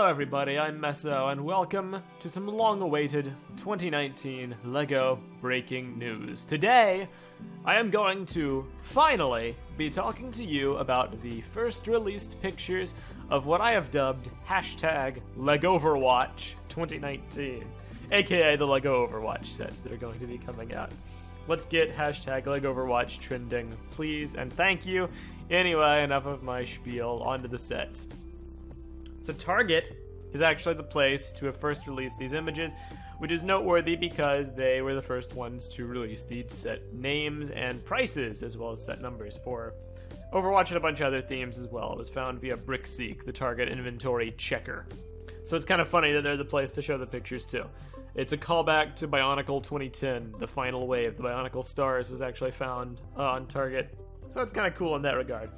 Hello everybody, I'm Meso, and welcome to some long-awaited 2019 LEGO breaking news. Today, I am going to finally be talking to you about the first released pictures of what I have dubbed hashtag LEGOverwatch 2019, aka the LEGO Overwatch sets that are going to be coming out. Let's get hashtag LEGOverwatch trending, please, and thank you. Anyway, enough of my spiel, onto the sets. So Target is actually the place to have first released these images, which is noteworthy because they were the first ones to release these set names and prices, as well as set numbers for Overwatch and a bunch of other themes as well. It was found via BrickSeek, the Target inventory checker. So it's kind of funny that they're the place to show the pictures too. It's a callback to Bionicle 2010. The final wave, the Bionicle Stars, was actually found on Target. So it's kind of cool in that regard.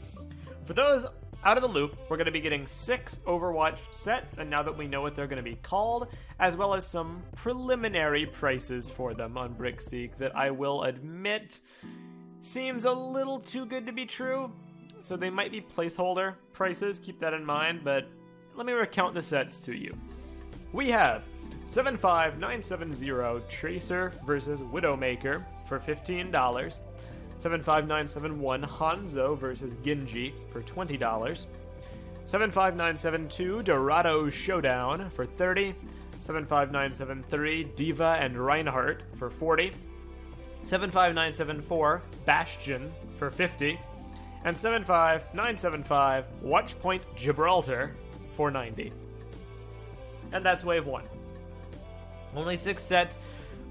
For those out of the loop, we're going to be getting 6 Overwatch sets, and now that we know what they're going to be called, as well as some preliminary prices for them on BrickSeek that I will admit seems a little too good to be true. So they might be placeholder prices, keep that in mind, but let me recount the sets to you. We have 75970 Tracer versus Widowmaker for $15. 75971 Hanzo versus Ginji for $20. 75972 Dorado Showdown for $30. 75973 Deva and Reinhardt for $40. 75974 Bastion for $50. And 75975 Watchpoint Gibraltar for $90. And that's wave 1. Only 6 sets,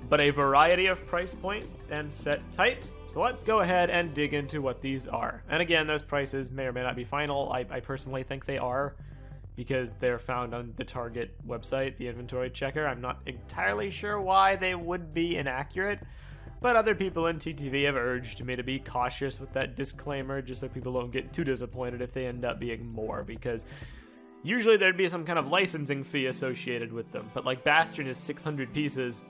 but a variety of price points and set types. So let's go ahead and dig into what these are. And again, those prices may or may not be final. I personally think they are, because they're found on the Target website, the inventory checker. I'm not entirely sure why they would be inaccurate, but other people in TTV have urged me to be cautious with that disclaimer, just so people don't get too disappointed if they end up being more, because usually there'd be some kind of licensing fee associated with them. But like Bastion is 600 pieces,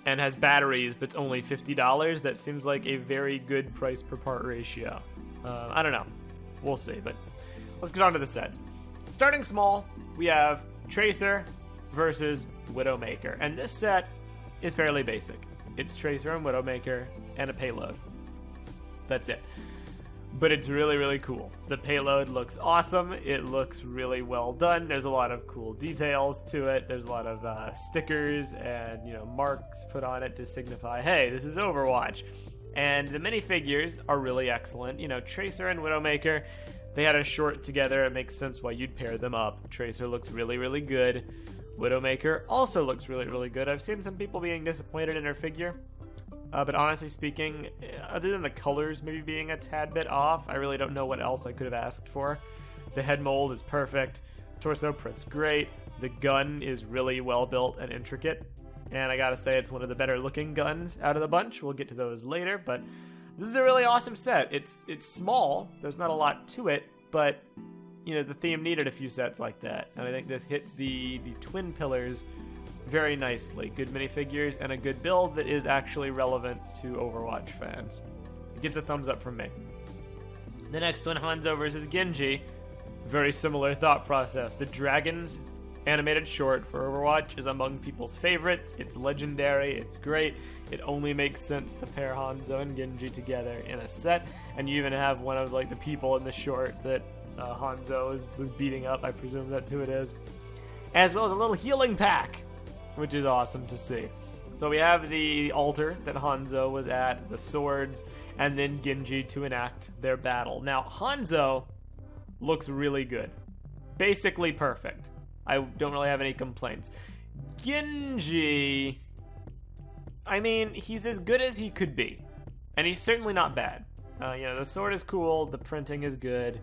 and has batteries, but it's only $50. That seems like a very good price per part ratio. I don't know. We'll see, but let's get on to the sets. Starting small, we have Tracer versus Widowmaker, and this set is fairly basic. It's Tracer and Widowmaker and a payload. That's it. But it's really, really cool. The payload looks awesome. It looks really well done. There's a lot of cool details to it. There's a lot of stickers and, marks put on it to signify, hey, this is Overwatch. And the minifigures are really excellent. Tracer and Widowmaker, they had a short together. It makes sense why you'd pair them up. Tracer looks really, really good. Widowmaker also looks really, really good. I've seen some people being disappointed in her figure. But honestly speaking, other than the colors maybe being a tad bit off, I really don't know what else I could have asked for. The head mold is perfect. Torso print's great. The gun is really well built and intricate. And I gotta say, it's one of the better looking guns out of the bunch. We'll get to those later, but this is a really awesome set. It's small. There's not a lot to it, but the theme needed a few sets like that. And I think this hits the twin pillars very nicely. Good minifigures and a good build that is actually relevant to Overwatch fans. It gets a thumbs up from me. The next one, Hanzo versus Ginji. Very similar thought process. The Dragons animated short for Overwatch is among people's favorites. It's legendary. It's great. It only makes sense to pair Hanzo and Ginji together in a set. And you even have one of the people in the short that Hanzo was beating up. I presume that's who it is. As well as a little healing pack, which is awesome to see. So we have the altar that Hanzo was at, the swords, and then Ginji to enact their battle. Now, Hanzo looks really good. Basically perfect. I don't really have any complaints. Ginji, he's as good as he could be. And he's certainly not bad. The sword is cool, the printing is good.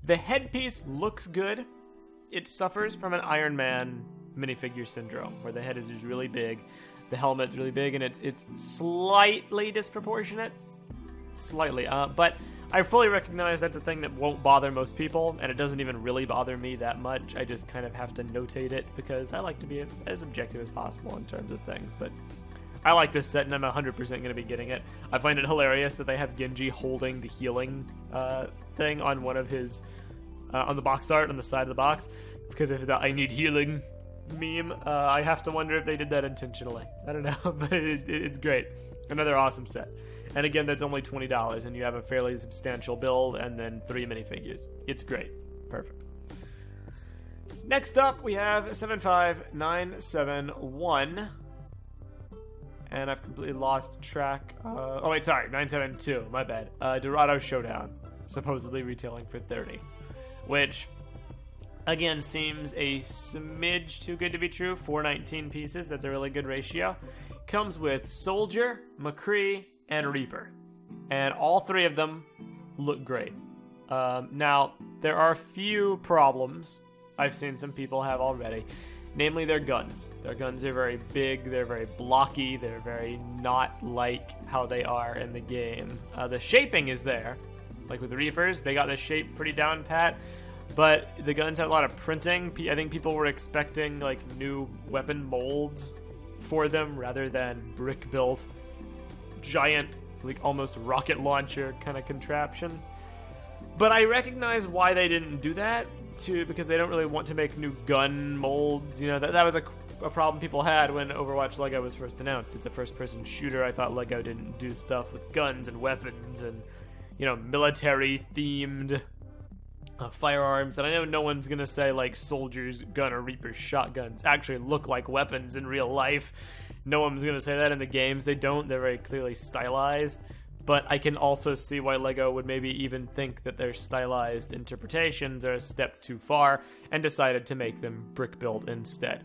The headpiece looks good. It suffers from an Iron Man minifigure syndrome, where the head is just really big, the helmet's really big, and it's slightly disproportionate. Slightly. But I fully recognize that's a thing that won't bother most people, and it doesn't even really bother me that much. I just kind of have to notate it, because I like to be as objective as possible in terms of things. But I like this set, and I'm 100% going to be getting it. I find it hilarious that they have Ginji holding the healing thing on one of his on the box art on the side of the box. because of the I need healing meme. I have to wonder if they did that intentionally. I don't know, but it's great. Another awesome set. And again, that's only $20, and you have a fairly substantial build and then 3 minifigures. It's great. Perfect. Next up, we have 75971. And I've completely lost track. Oh, wait, sorry. 972. My bad. Dorado Showdown. Supposedly retailing for $30. Which, again, seems a smidge too good to be true. 419 pieces. That's a really good ratio. Comes with Soldier, McCree, and Reaper. And all 3 of them look great. Now, there are a few problems I've seen some people have already. Namely, their guns. Their guns are very big, they're very blocky, they're very not like how they are in the game. The shaping is there. Like with the Reapers, they got the shape pretty down pat. But the guns have a lot of printing. I think people were expecting like new weapon molds for them rather than brick-built giant, like almost rocket launcher kind of contraptions. But I recognize why they didn't do that, too, because they don't really want to make new gun molds. You know, that was a problem people had when Overwatch Lego was first announced. It's a first-person shooter. I thought Lego didn't do stuff with guns and weapons and, you know, military-themed firearms. And I know no one's gonna say, like, Soldier's gun or Reaper's shotguns actually look like weapons in real life. No one's gonna say that in the games. They don't. They're very clearly stylized. But I can also see why LEGO would maybe even think that their stylized interpretations are a step too far and decided to make them brick-built instead.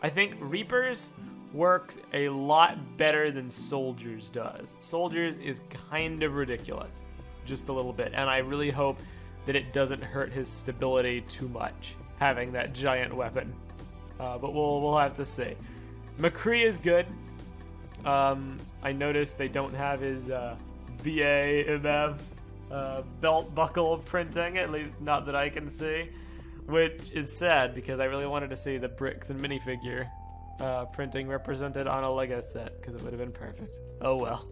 I think Reapers work a lot better than Soldiers does. Soldiers is kind of ridiculous, just a little bit, and I really hope that it doesn't hurt his stability too much, having that giant weapon. But we'll have to see. McCree is good. I noticed they don't have his BA belt buckle printing, at least not that I can see, which is sad because I really wanted to see the bricks and minifigure printing represented on a Lego set because it would have been perfect. Oh well.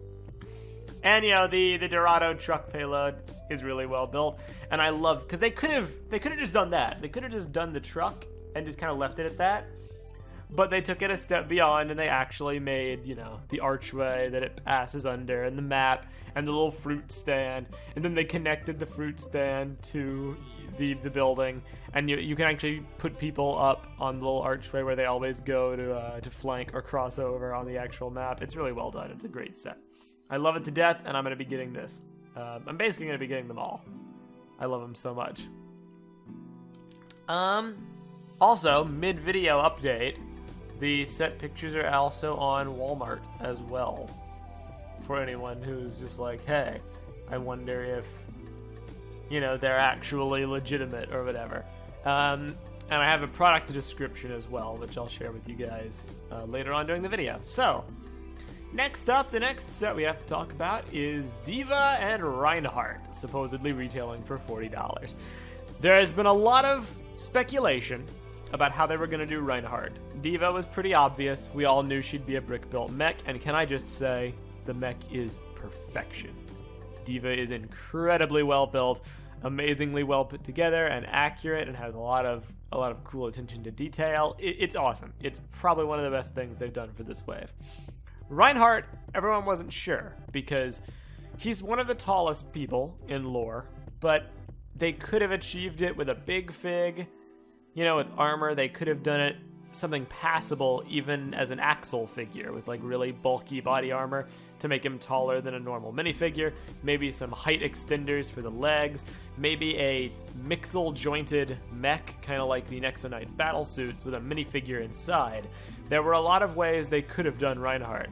And you know, the Dorado truck payload is really well built, and I love because they could have just done that. They could have just done the truck and just kind of left it at that. But they took it a step beyond, and they actually made, you know, the archway that it passes under, and the map, and the little fruit stand, and then they connected the fruit stand to the building, and you can actually put people up on the little archway where they always go to flank or cross over on the actual map. It's really well done. It's a great set. I love it to death, and I'm going to be getting this. I'm basically going to be getting them all. I love them so much. Also, mid-video update. The set pictures are also on Walmart as well. For anyone who's just like, hey, I wonder if, you know, they're actually legitimate or whatever. And I have a product description as well, which I'll share with you guys later on during the video. So, next up, the next set we have to talk about is Deva and Reinhardt, supposedly retailing for $40. There has been a lot of speculation about how they were going to do Reinhardt. Deva was pretty obvious. We all knew she'd be a brick-built mech, and can I just say, the mech is perfection. Deva is incredibly well built, amazingly well put together, and accurate, and has a lot of cool attention to detail. It's awesome. It's probably one of the best things they've done for this wave. Reinhardt, everyone wasn't sure, because he's one of the tallest people in lore, but they could have achieved it with a big fig. You know, with armor, they could have done it something passable even as an Axel figure with like really bulky body armor to make him taller than a normal minifigure. Maybe some height extenders for the legs. Maybe a mixel jointed mech, kind of like the Nexo Knights battle suits with a minifigure inside. There were a lot of ways they could have done Reinhardt.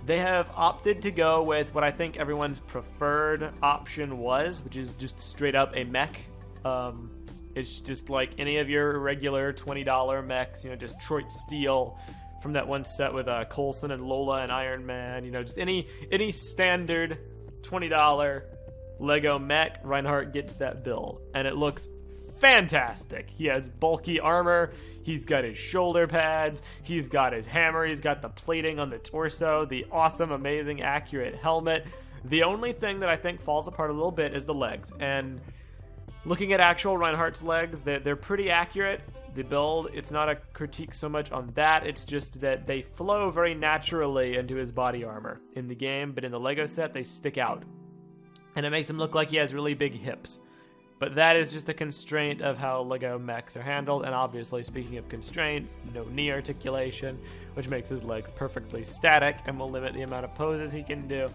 They have opted to go with what I think everyone's preferred option was, which is just straight up a mech. It's just like any of your regular $20 mechs, you know, just Detroit Steel from that one set with Coulson and Lola and Iron Man, you know, just any standard $20 Lego mech, Reinhardt gets that build. And it looks fantastic. He has bulky armor, he's got his shoulder pads, he's got his hammer, he's got the plating on the torso, the awesome, amazing, accurate helmet. The only thing that I think falls apart a little bit is the legs, and looking at actual Reinhardt's legs, they're pretty accurate, The build, it's not a critique so much on that, it's just that they flow very naturally into his body armor in the game, but in the Lego set, they stick out. And it makes him look like he has really big hips. But that is just a constraint of how Lego mechs are handled, and obviously, speaking of constraints, no knee articulation, which makes his legs perfectly static and will limit the amount of poses he can do.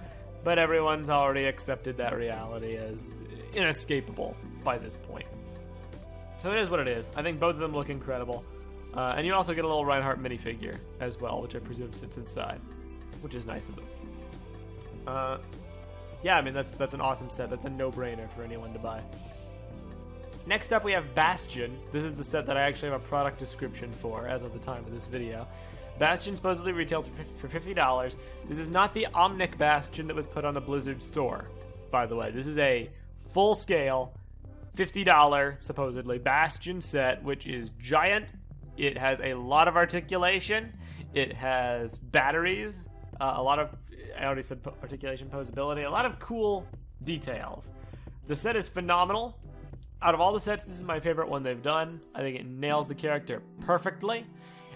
But everyone's already accepted that reality as inescapable by this point. So it is what it is. I think both of them look incredible. And you also get a little Reinhardt minifigure as well, which I presume sits inside, which is nice of them. Yeah, I mean, that's an awesome set. That's a no-brainer for anyone to buy. Next up, we have Bastion. This is the set that I actually have a product description for as of the time of this video. Bastion supposedly retails for $50. This is not the Omnic Bastion that was put on the Blizzard store, by the way. This is a full-scale, $50, supposedly, Bastion set, which is giant. It has a lot of articulation. It has batteries, a lot of, I already said articulation, posability, a lot of cool details. The set is phenomenal. Out of all the sets, this is my favorite one they've done. I think it nails the character perfectly.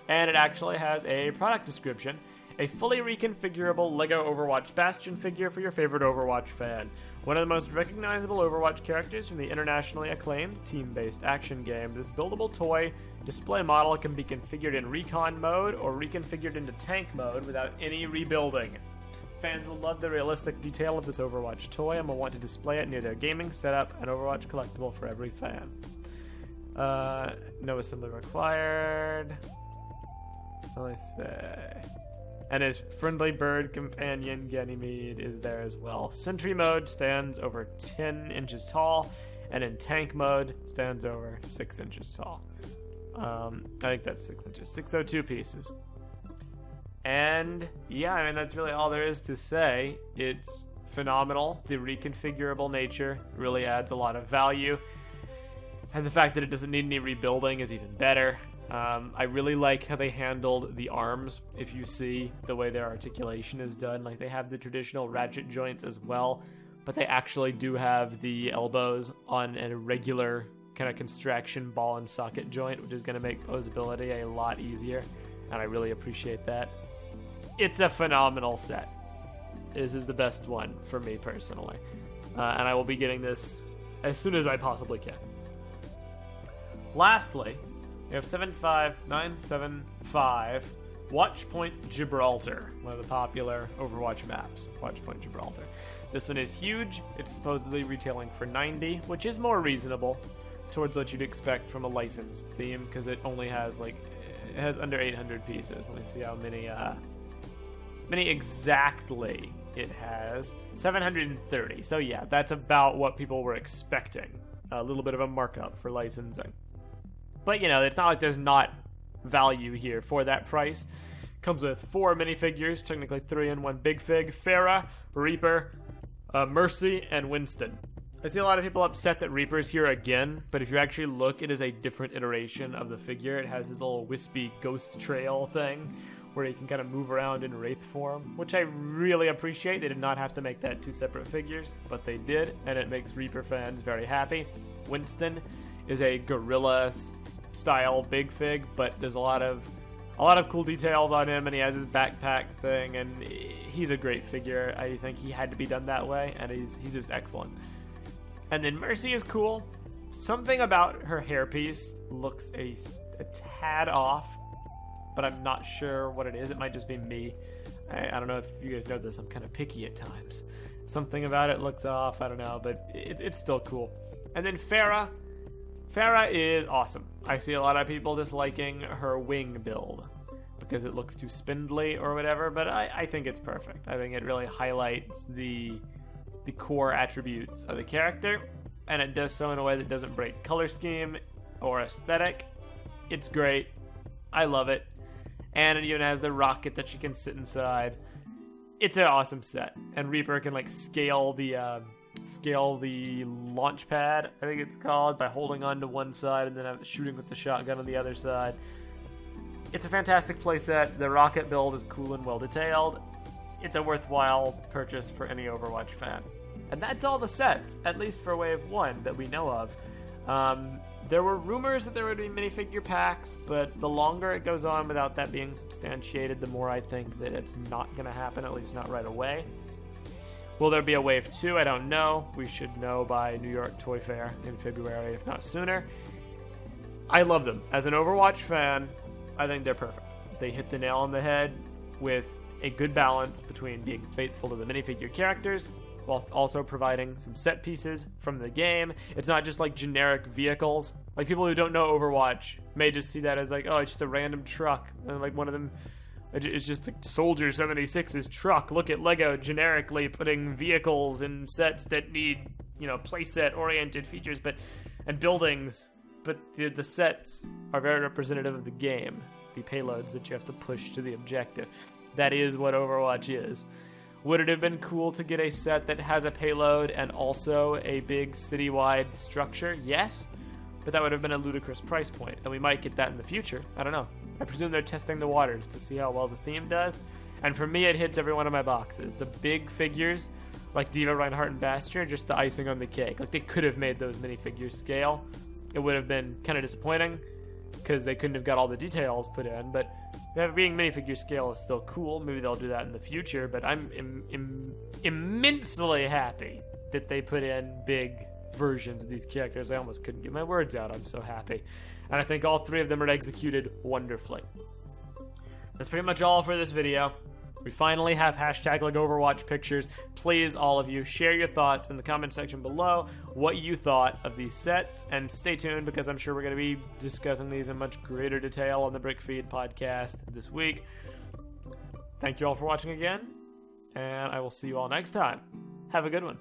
And it actually has a product description. A fully reconfigurable LEGO Overwatch Bastion figure for your favorite Overwatch fan. One of the most recognizable Overwatch characters from the internationally acclaimed team-based action game. This buildable toy display model can be configured in recon mode or reconfigured into tank mode without any rebuilding. Fans will love the realistic detail of this Overwatch toy and will want to display it near their gaming setup, an Overwatch collectible for every fan. No assembly required. Let me say. And his friendly bird companion, Ganymede, is there as well. Sentry mode stands over 10 inches tall, and in tank mode stands over 6 inches tall. I think that's 6 inches. 602 pieces. And yeah, I mean, that's really all there is to say. It's phenomenal. The reconfigurable nature really adds a lot of value. And the fact that it doesn't need any rebuilding is even better. I really like how they handled the arms. If you see the way their articulation is done, like they have the traditional ratchet joints as well, but they actually do have the elbows on a regular kind of construction ball and socket joint, which is going to make posability a lot easier, and I really appreciate that. It's a phenomenal set. This is the best one for me personally, and I will be getting this as soon as I possibly can. Lastly, we have 75975 Watchpoint Gibraltar, one of the popular Overwatch maps, Watchpoint Gibraltar. This one is huge. It's supposedly retailing for $90, which is more reasonable towards what you'd expect from a licensed theme, because it only has it has under 800 pieces. Let me see how many exactly it has. 730. So yeah, that's about what people were expecting. A little bit of a markup for licensing. But, you know, it's not like there's not value here for that price. Comes with 4 minifigures, technically 3 in one big fig. Pharah, Reaper, Mercy, and Winston. I see a lot of people upset that Reaper's here again, but if you actually look, it is a different iteration of the figure. It has this little wispy ghost trail thing where he can kind of move around in Wraith form, which I really appreciate. They did not have to make that 2 separate figures, but they did, and it makes Reaper fans very happy. Winston is a gorilla style big fig, but there's a lot of cool details on him, and he has his backpack thing, and he's a great figure. I think he had to be done that way, and he's just excellent. And then Mercy is cool. Something about her hairpiece looks a tad off, but I'm not sure what it is. It might just be me. I don't know if you guys know this. I'm kind of picky at times. Something about it looks off. I don't know, but it's still cool. And then Pharah. Pharah is awesome. I see a lot of people disliking her wing build because it looks too spindly or whatever, but I think it's perfect. I think it really highlights the core attributes of the character, and it does so in a way that doesn't break color scheme or aesthetic. It's great. I love it. And it even has the rocket that she can sit inside. It's an awesome set. And Reaper can like scale the launch pad, I think it's called, by holding on to one side and then shooting with the shotgun on the other side. It's a fantastic playset. The rocket build is cool and well detailed. It's a worthwhile purchase for any Overwatch fan. And that's all the sets, at least for Wave 1 that we know of. There were rumors that there would be minifigure packs, but the longer it goes on without that being substantiated, the more I think that it's not going to happen, at least not right away. Will there be a wave 2? I don't know. We should know by New York Toy Fair in February, if not sooner. I love them. As an Overwatch fan, I think they're perfect. They hit the nail on the head with a good balance between being faithful to the minifigure characters while also providing some set pieces from the game. It's not just like generic vehicles. Like, people who don't know Overwatch may just see that as like, oh, it's just a random truck. And like one of them, it's just the Soldier 76's truck. Look at LEGO generically putting vehicles in sets that need, you know, playset oriented features and buildings. But the sets are very representative of the game, the payloads that you have to push to the objective. That is what Overwatch is. Would it have been cool to get a set that has a payload and also a big citywide structure? Yes, but that would have been a ludicrous price point, and we might get that in the future. I don't know. I presume they're testing the waters to see how well the theme does, and for me, it hits every one of my boxes. The big figures, like Deva Reinhardt and Bastion, are just the icing on the cake. Like, they could have made those minifigures scale. It would have been kind of disappointing, because they couldn't have got all the details put in, but being minifigure scale is still cool. Maybe they'll do that in the future, but I'm immensely happy that they put in big versions of these characters. I almost couldn't get my words out. I'm so happy. And I think all 3 of them are executed wonderfully. That's pretty much all for this video. We finally have hashtag like Overwatch pictures. Please, all of you, share your thoughts in the comment section below, what you thought of these sets, and stay tuned because I'm sure we're going to be discussing these in much greater detail on the BrickFeed podcast this week. Thank you all for watching again, and I will see you all next time. Have a good one.